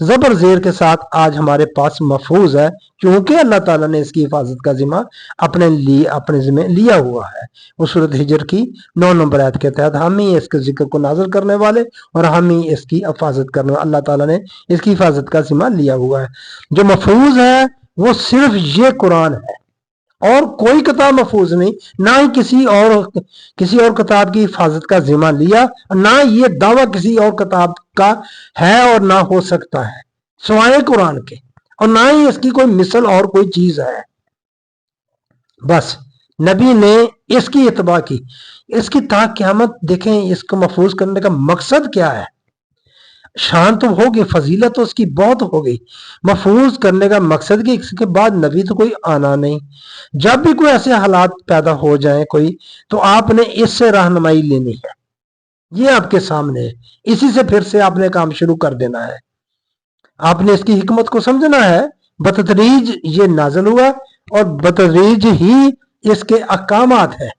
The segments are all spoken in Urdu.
زبر زیر کے ساتھ آج ہمارے پاس محفوظ ہے، کیونکہ اللہ تعالیٰ نے اس کی حفاظت کا ذمہ اپنے ذمہ لیا ہوا ہے۔ وہ سورۃ ہجر کی 9 نمبر آیت کے تحت ہم ہی اس کے ذکر کو نازل کرنے والے اور ہم ہی اس کی حفاظت کرنے والے، اللہ تعالیٰ نے اس کی حفاظت کا ذمہ لیا ہوا ہے۔ جو محفوظ ہے وہ صرف یہ قرآن ہے، اور کوئی کتاب محفوظ نہیں، نہ ہی کسی اور کتاب کی حفاظت کا ذمہ لیا، نہ یہ دعویٰ کسی اور کتاب کا ہے اور نہ ہو سکتا ہے سوائے قرآن کے، اور نہ ہی اس کی کوئی مثل اور کوئی چیز ہے۔ بس نبی نے اس کی اتباع کی، اس کی تا قیامت دیکھیں اس کو محفوظ کرنے کا مقصد کیا ہے۔ شان تو ہوگی، فضیلت تو اس کی بہت ہوگی، محفوظ کرنے کا مقصد کہ اس کے بعد نبی تو کوئی آنا نہیں۔ جب بھی کوئی ایسے حالات پیدا ہو جائیں تو آپ نے اس سے رہنمائی لینی ہے، یہ آپ کے سامنے ہے، اسی سے پھر سے آپ نے کام شروع کر دینا ہے۔ آپ نے اس کی حکمت کو سمجھنا ہے، بتدریج یہ نازل ہوا اور بتدریج ہی اس کے احکامات ہیں،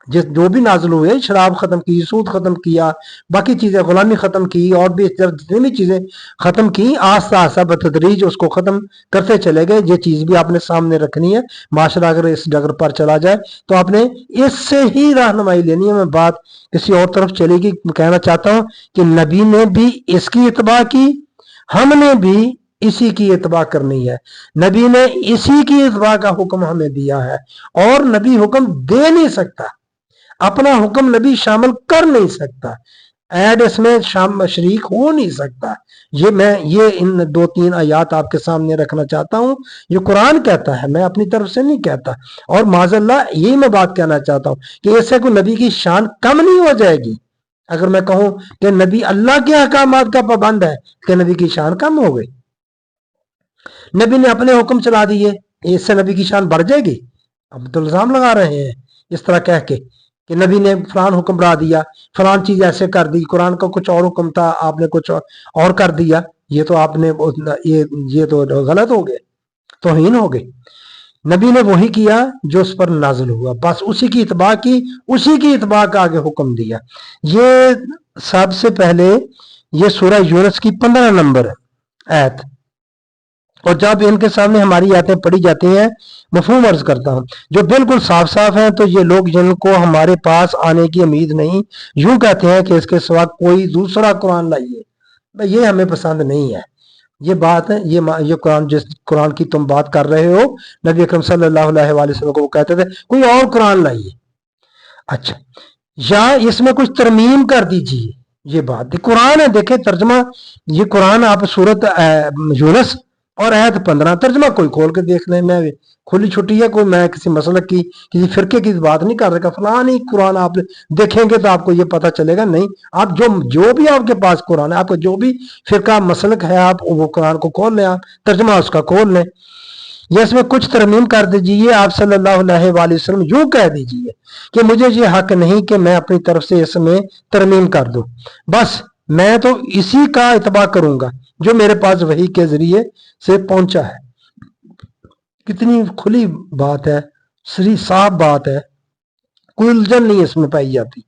جو بھی نازل ہوئے، شراب ختم کی، سود ختم کیا، باقی چیزیں غلامی ختم کی، اور بھی جتنی بھی چیزیں ختم کی، آہستہ آہستہ بتدریج اس کو ختم کرتے چلے گئے۔ یہ چیز بھی آپ نے سامنے رکھنی ہے، معاشرہ اگر اس ڈگر پر چلا جائے تو آپ نے اس سے ہی رہنمائی لینی ہے۔ میں بات کسی اور طرف چلے گی، کہنا چاہتا ہوں کہ نبی نے بھی اس کی اتباع کی، ہم نے بھی اسی کی اتباع کرنی ہے۔ نبی نے اسی کی اتباع کا حکم ہمیں دیا ہے، اور نبی حکم دے نہیں سکتا، اپنا حکم نبی شامل کر نہیں سکتا، ایڈ اس میں شریک ہو نہیں سکتا۔ یہ ان 2-3 آیات آپ کے سامنے رکھنا چاہتا ہوں، یہ قرآن کہتا ہے، میں اپنی طرف سے نہیں کہتا۔ اور معاذ اللہ یہی میں بات کہنا چاہتا ہوں کہ اس سے کوئی نبی کی شان کم نہیں ہو جائے گی۔ اگر میں کہوں کہ نبی اللہ کے احکامات کا پابند ہے کہ نبی کی شان کم ہو گئی؟ نبی نے اپنے حکم چلا دیے، اس سے نبی کی شان بڑھ جائے گی؟ اب تو الزام لگا رہے ہیں اس طرح کہہ کے کہ نبی نے فلان حکم بڑھا دیا، فلان چیز ایسے کر دی، قرآن کا کچھ اور حکم تھا، آپ نے کچھ اور کر دیا، یہ تو آپ نے یہ تو غلط ہو گئے، توہین ہو گئی۔ نبی نے وہی کیا جو اس پر نازل ہوا، بس اسی کی اتباع کی، اسی کی اتباع کا آگے حکم دیا۔ یہ سب سے پہلے یہ سورہ یونس کی 15 نمبر آیت، اور جب ان کے سامنے ہماری آیتیں پڑھی جاتی ہیں، مفہوم عرض کرتا ہوں جو بالکل صاف صاف ہیں، تو یہ لوگ جن کو ہمارے پاس آنے کی امید نہیں، یوں کہتے ہیں کہ اس کے سوا کوئی دوسرا قرآن لائیے، یہ ہمیں پسند نہیں ہے۔ یہ بات ہے، یہ قرآن، جس قرآن کی تم بات کر رہے ہو، نبی اکرم صلی اللہ علیہ وآلہ وسلم کو وہ کہتے تھے کوئی اور قرآن لائیے، اچھا، یا اس میں کچھ ترمیم کر دیجیے۔ یہ بات قرآن ہے، دیکھیں ترجمہ، یہ قرآن آپ سورت یونس اور آیت 15 ترجمہ کوئی کھول کے دیکھ لیں، میں کھلی چھٹی ہے، کوئی میں کسی مسلک کی کسی فرقے کی بات نہیں کر رہا، فلاں ہی قرآن آپ دیکھیں گے تو آپ کو یہ پتہ چلے گا، نہیں، آپ جو بھی آپ کے پاس قرآن ہے، آپ کا جو بھی فرقہ مسلک ہے، آپ وہ قرآن کو کھول لیں، آپ ترجمہ اس کا کھول لیں، یا اس میں کچھ ترمیم کر دیجئے۔ آپ صلی اللہ علیہ وآلہ وسلم یوں کہہ دیجئے کہ مجھے یہ حق نہیں کہ میں اپنی طرف سے اس میں ترمیم کر دوں، بس میں تو اسی کا اتباع کروں گا جو میرے پاس وحی کے ذریعے سے پہنچا ہے۔ کتنی کھلی بات ہے، سری صاف بات ہے، کوئی الجھن نہیں اس میں پائی جاتی،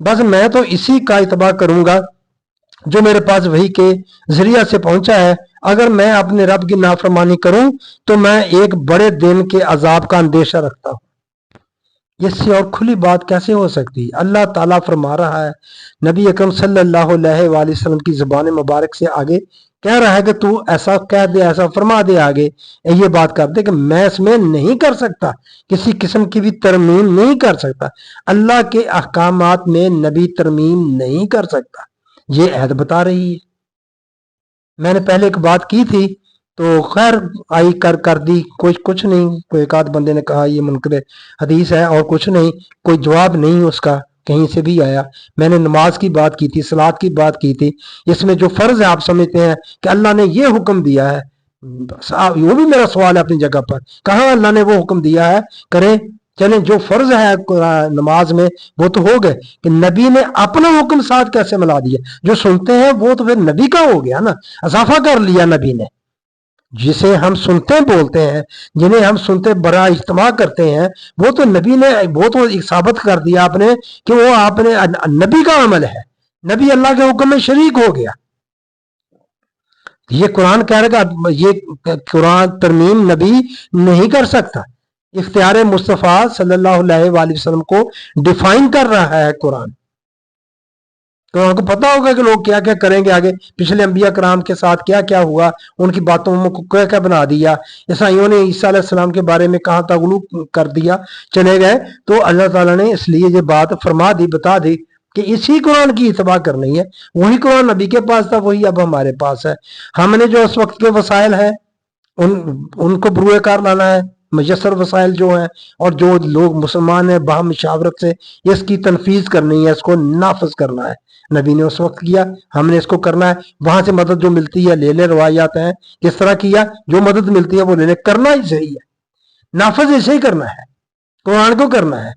بس میں تو اسی کا اتباع کروں گا جو میرے پاس وحی کے ذریعہ سے پہنچا ہے۔ اگر میں اپنے رب کی نافرمانی کروں تو میں ایک بڑے دن کے عذاب کا اندیشہ رکھتا ہوں۔ اس سے اور کھلی بات کیسے ہو سکتی؟ اللہ تعالیٰ فرما رہا ہے، نبی اکرم صلی اللہ علیہ وآلہ وسلم کی زبان مبارک سے آگے کہہ رہا ہے کہ تو ایسا کہہ دے، ایسا فرما دے، آگے یہ بات کر دے کہ میں اس میں نہیں کر سکتا، کسی قسم کی بھی ترمیم نہیں کر سکتا، اللہ کے احکامات میں نبی ترمیم نہیں کر سکتا، یہ عہد بتا رہی ہے۔ میں نے پہلے ایک بات کی تھی تو خیر آئی کر دی، کچھ نہیں، کوئی ایک آدھ بندے نے کہا یہ منکر حدیث ہے، اور کچھ نہیں، کوئی جواب نہیں اس کا کہیں سے بھی آیا۔ میں نے نماز کی بات کی تھی، صلات کی بات کی تھی، اس میں جو فرض ہے آپ سمجھتے ہیں کہ اللہ نے یہ حکم دیا ہے، وہ بھی میرا سوال ہے اپنی جگہ پر، کہاں اللہ نے وہ حکم دیا ہے، کریں چلیں، جو فرض ہے نماز میں وہ تو ہو گئے، کہ نبی نے اپنا حکم ساتھ کیسے ملا دیا؟ جو سنتے ہیں وہ تو پھر نبی کا ہو گیا نا، اضافہ کر لیا نبی نے۔ جسے ہم سنتے بولتے ہیں، جنہیں ہم سنتے بڑا اجتماع کرتے ہیں، وہ تو نبی نے، وہ تو ثابت کر دیا آپ نے کہ وہ آپ نے نبی کا عمل ہے، نبی اللہ کے حکم میں شریک ہو گیا۔ یہ قرآن کہہ رہا ہے کہ یہ قرآن ترمیم نبی نہیں کر سکتا، اختیار مصطفیٰ صلی اللہ علیہ وآلہ وسلم کو ڈیفائن کر رہا ہے قرآن۔ تو ان کو پتا ہوگا کہ لوگ کیا کیا کریں گے آگے، پچھلے انبیاء کرام کے ساتھ کیا کیا ہوا، ان کی باتوں کو کیا کیا بنا دیا، عیسائیوں نے عیسیٰ علیہ السلام کے بارے میں کہاں تک غلو کر دیا، چلے گئے۔ تو اللہ تعالیٰ نے اس لیے یہ بات فرما دی، بتا دی کہ اسی قرآن کی اتباع کرنی ہے۔ وہی قرآن نبی کے پاس تھا، وہی اب ہمارے پاس ہے۔ ہم نے جو اس وقت کے وسائل ہیں ان کو بروئے کار لانا ہے، میسر وسائل جو ہیں، اور جو لوگ مسلمان ہیں باہم مشاورت سے اس کی تنفیذ کرنی ہے، اس کو نافذ کرنا ہے۔ نبی نے اس وقت کیا، ہم نے اس کو کرنا ہے۔ وہاں سے مدد جو ملتی ہے لے لے، روایات ہیں کس طرح کیا، جو مدد ملتی ہے وہ لے لے، کرنا ہی صحیح ہے، نافذ اسے ہی کرنا ہے، قرآن کو کرنا ہے۔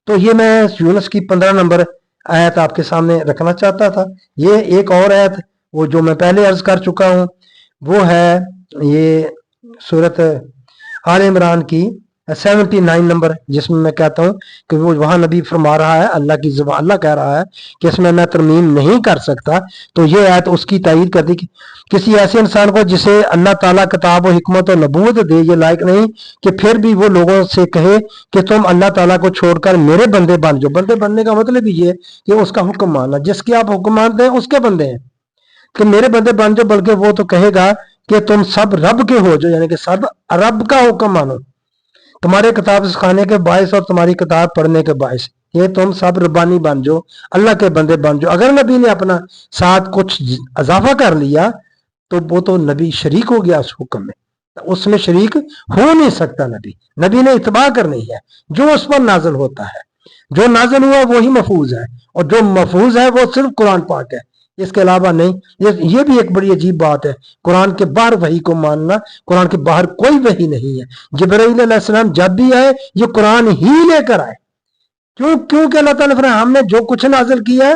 تو یہ میں یونس کی 15 نمبر آیت آپ کے سامنے رکھنا چاہتا تھا۔ یہ ایک اور آیت وہ جو میں پہلے عرض کر چکا ہوں، وہ ہے یہ سورت آل عمران کی 79 نمبر، جس میں کہتا ہوں کہ وہ وہاں نبی فرما رہا ہے، اللہ کی زبان اللہ کہہ رہا ہے کہ اس میں ترمیم نہیں کر سکتا۔ تو یہ آیت اس کی تائید کر دی کہ کسی ایسے انسان کو جسے اللہ تعالیٰ کتاب و حکمت و نبوت دے، یہ لائق نہیں کہ پھر بھی وہ لوگوں سے کہے کہ تم اللہ تعالیٰ کو چھوڑ کر میرے بندے بن جاؤ۔ بندے بننے کا مطلب یہ کہ اس کا حکم ماننا، جس کے آپ حکم مانتے ہیں اس کے بندے ہیں، کہ میرے بندے بن جاؤ، بلکہ وہ تو کہے گا کہ تم سب رب کے ہو جاؤ، یعنی کہ سب رب کا حکم مانو، تمہارے کتاب سکھانے کے باعث اور تمہاری کتاب پڑھنے کے باعث، یہ تم سب ربانی بن جاؤ، اللہ کے بندے بن جاؤ۔ اگر نبی نے اپنا ساتھ کچھ اضافہ کر لیا تو وہ تو نبی شریک ہو گیا اس حکم میں، اس میں شریک ہو نہیں سکتا۔ نبی نے اتباع کرنی ہے، جو اس پر نازل ہوتا ہے، جو نازل ہوا وہی محفوظ ہے، اور جو محفوظ ہے وہ صرف قرآن پاک ہے، اس کے علاوہ نہیں۔ یہ بھی ایک بڑی عجیب بات ہے، قرآن کے باہر وحی کو ماننا، قرآن کے باہر کوئی وحی نہیں ہے۔ جبرائیل علیہ السلام جب بھی آئے یہ قرآن ہی لے کر آئے، کیونکہ اللہ تعالیٰ نے فرمایا ہم نے جو کچھ نازل کیا ہے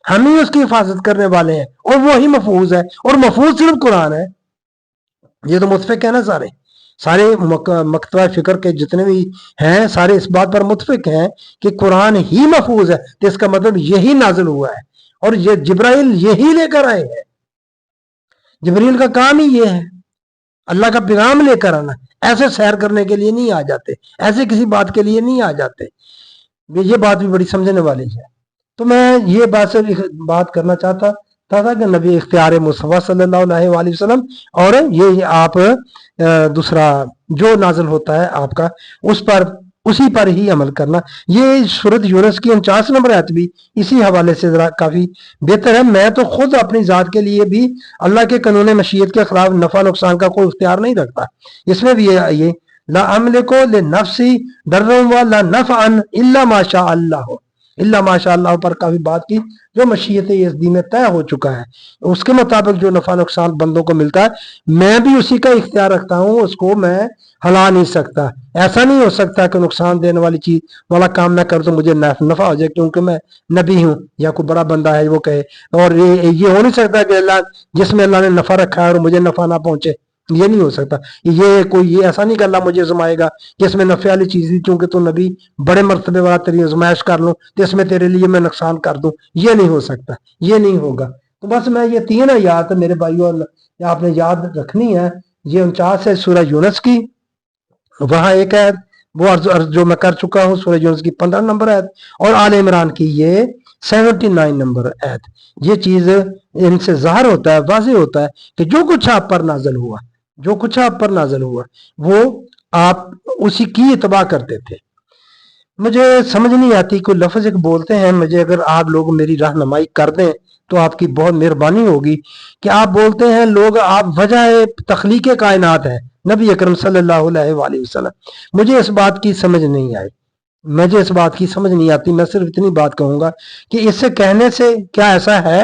ہم ہی اس کی حفاظت کرنے والے ہیں، اور وہی محفوظ ہے، اور محفوظ صرف قرآن ہے۔ یہ تو متفق ہے نا، سارے مکتبہ فکر کے جتنے بھی ہیں سارے اس بات پر متفق ہیں کہ قرآن ہی محفوظ ہے، تو اس کا مطلب یہی نازل ہوا ہے، اور یہ جبرائیل یہی لے کر آئے ہیں۔ جبرائیل کا کام ہی یہ ہے، اللہ کا پیغام لے کر آنا، ایسے سیر کرنے کے لیے نہیں آ جاتے، ایسے کسی بات کے لیے نہیں آ جاتے۔ یہ بات بھی بڑی سمجھنے والی ہے۔ تو میں یہ بات کرنا چاہتا تھا کہ نبی اختیار مصطفیٰ صلی اللہ علیہ وآلہ وسلم، اور یہ آپ دوسرا جو نازل ہوتا ہے آپ کا اسی پر ہی عمل کرنا۔ یہ سورۃ یونس کی 49 نمبر آیت بھی اسی حوالے سے ذرا کافی بہتر ہے۔ میں تو خود اپنی ذات کے لیے بھی اللہ کے قانون مشیت کے خلاف نفع نقصان کا کوئی اختیار نہیں رکھتا۔ اس میں بھی یہ لا املکو لنفسی ضرا ولا نفعا الا ما شاء اللہ، اللہ ماشاء اللہ پر کافی بات کی، جو مشیت یزدی میں طے ہو چکا ہے اس کے مطابق جو نفع نقصان بندوں کو ملتا ہے میں بھی اسی کا اختیار رکھتا ہوں، اس کو میں ہلا نہیں سکتا۔ ایسا نہیں ہو سکتا کہ نقصان دینے والی چیز والا کام میں کر تو مجھے نفع ہو جائے کیونکہ میں نبی ہوں یا کوئی بڑا بندہ ہے وہ کہے، اور یہ ہو نہیں سکتا کہ اللہ جس میں اللہ نے نفع رکھا ہے اور مجھے نفع نہ پہنچے، یہ نہیں ہو سکتا۔ یہ ایسا نہیں کہ اللہ مجھے زمائے گا کہ اس میں نفع والی چیز دی چونکہ تو نبی بڑے مرتبے والا تیری ازمائش کر لوں تو اس میں تیرے لیے میں نقصان کر دوں، یہ نہیں ہو سکتا، یہ نہیں ہوگا۔ تو بس میں یہ 3 آیات میرے بھائیوں آپ نے یاد رکھنی ہے۔ یہ 49 ہے سورہ یونس کی، وہاں ایک ہے وہ عرض جو میں کر چکا ہوں سورہ یونس کی 15 نمبر آیت، اور آل عمران کی یہ 79 نمبر آیت۔ یہ چیز ان سے ظاہر ہوتا ہے، واضح ہوتا ہے کہ جو کچھ آپ پر نازل ہوا وہ آپ اسی کی اتباع کرتے تھے۔ مجھے سمجھ نہیں آتی، کوئی لفظ ایک بولتے ہیں، مجھے اگر آپ لوگ میری رہنمائی کر دیں تو آپ کی بہت مہربانی ہوگی، کہ آپ بولتے ہیں لوگ آپ وجہ تخلیق کائنات ہے نبی اکرم صلی اللہ علیہ وآلہ وسلم۔ مجھے اس بات کی سمجھ نہیں آتی، میں صرف اتنی بات کہوں گا کہ اس سے کہنے سے کیا ایسا ہے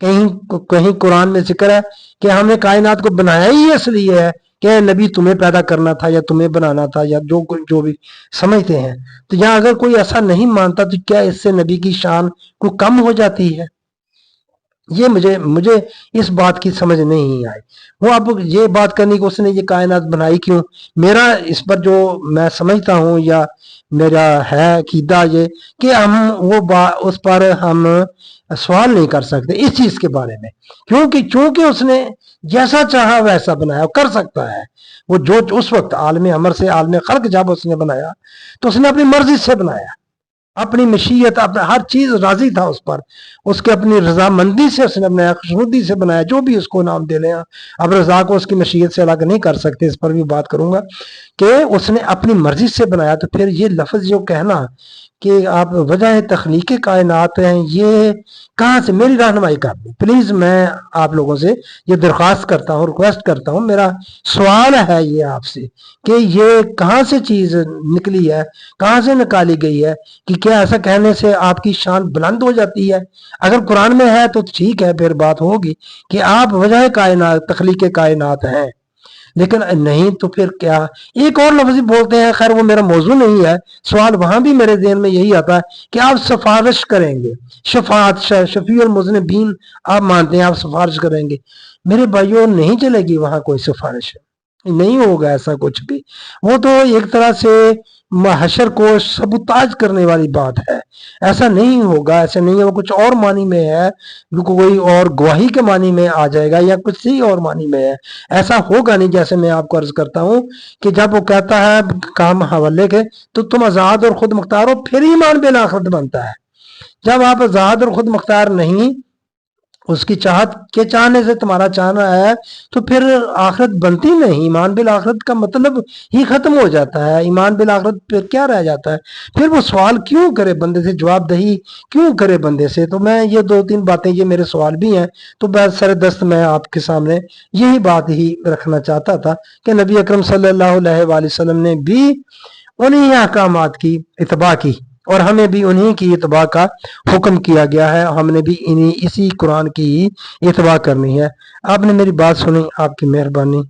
کہیں قرآن میں ذکر ہے کہ ہم نے کائنات کو بنایا ہی اس لیے ہے کہ نبی تمہیں پیدا کرنا تھا یا تمہیں بنانا تھا، یا جو بھی سمجھتے ہیں؟ تو یہاں اگر کوئی ایسا نہیں مانتا تو کیا اس سے نبی کی شان کو کم ہو جاتی ہے؟ یہ مجھے اس بات کی سمجھ نہیں آئی۔ وہ اب یہ بات کرنی کہ اس نے یہ کائنات بنائی کیوں، میرا اس پر جو میں سمجھتا ہوں یا میرا ہے عقیدہ یہ کہ ہم اس پر ہم سوال نہیں کر سکتے اس چیز کے بارے میں، چونکہ اس نے جیسا چاہا ویسا بنایا، کر سکتا ہے وہ جو اس وقت عالم امر سے عالم خلق جب اس نے بنایا تو اس نے اپنی مرضی سے بنایا، اپنی مشیت، اپنا ہر چیز راضی تھا اس پر، اس کے اپنی رضامندی سے اس نے بنایا، خوشنودی سے بنایا، جو بھی اس کو نام دے لیں۔ اب رضا کو اس کی مشیت سے الگ نہیں کر سکتے، اس پر بھی بات کروں گا کہ اس نے اپنی مرضی سے بنایا۔ تو پھر یہ لفظ جو کہنا کہ آپ وجہ تخلیق کائنات ہیں، یہ کہاں سے؟ میری رہنمائی کر دیں پلیز، میں آپ لوگوں سے یہ درخواست کرتا ہوں، ریکویسٹ کرتا ہوں، میرا سوال ہے یہ آپ سے کہ یہ کہاں سے چیز نکلی ہے، کہاں سے نکالی گئی ہے کہ کیا ایسا کہنے سے آپ کی شان بلند ہو جاتی ہے؟ اگر قرآن میں ہے تو ٹھیک ہے، پھر بات ہوگی کہ آپ وجہ کائنات، تخلیق کائنات ہیں، لیکن نہیں تو پھر کیا؟ ایک اور لفظ بولتے ہیں، خیر وہ میرا موضوع نہیں ہے، سوال وہاں بھی میرے ذہن میں یہی آتا ہے کہ آپ سفارش کریں گے، شفاعت، شفیع المذنبین آپ مانتے ہیں، آپ سفارش کریں گے۔ میرے بھائیوں نہیں چلے گی وہاں کوئی سفارش، نہیں ہوگا ایسا کچھ بھی، وہ تو ایک طرح سے حشر کو سبوتاج کرنے والی بات ہے، ایسا نہیں ہوگا، ایسا نہیں ہے، وہ کچھ اور معنی میں ہے، کوئی اور گواہی کے معنی میں آ جائے گا یا کچھ ہی اور معنی میں ہے، ایسا ہوگا نہیں۔ جیسے میں آپ کو عرض کرتا ہوں کہ جب وہ کہتا ہے کام حوالے کے تو تم آزاد اور خود مختار ہو، پھر ایمان بالآخرت بنتا ہے۔ جب آپ آزاد اور خود مختار نہیں، اس کی چاہت کے چاہنے سے تمہارا چاہنا ہے، تو پھر آخرت بنتی نہیں، ایمان بالآخرت کا مطلب ہی ختم ہو جاتا ہے۔ ایمان بالآخرت پھر کیا رہ جاتا ہے؟ پھر وہ سوال کیوں کرے بندے سے، جواب دہی کیوں کرے بندے سے؟ تو میں یہ 2-3 باتیں، یہ میرے سوال بھی ہیں، تو بس سر دست میں آپ کے سامنے یہی بات ہی رکھنا چاہتا تھا کہ نبی اکرم صلی اللہ علیہ وآلہ وسلم نے بھی انہی احکامات کی اتباع کی، اور ہمیں بھی انہی کی اتباع کا حکم کیا گیا ہے، ہم نے بھی اسی قرآن کی اتباع کرنی ہے۔ آپ نے میری بات سنی، آپ کی مہربانی۔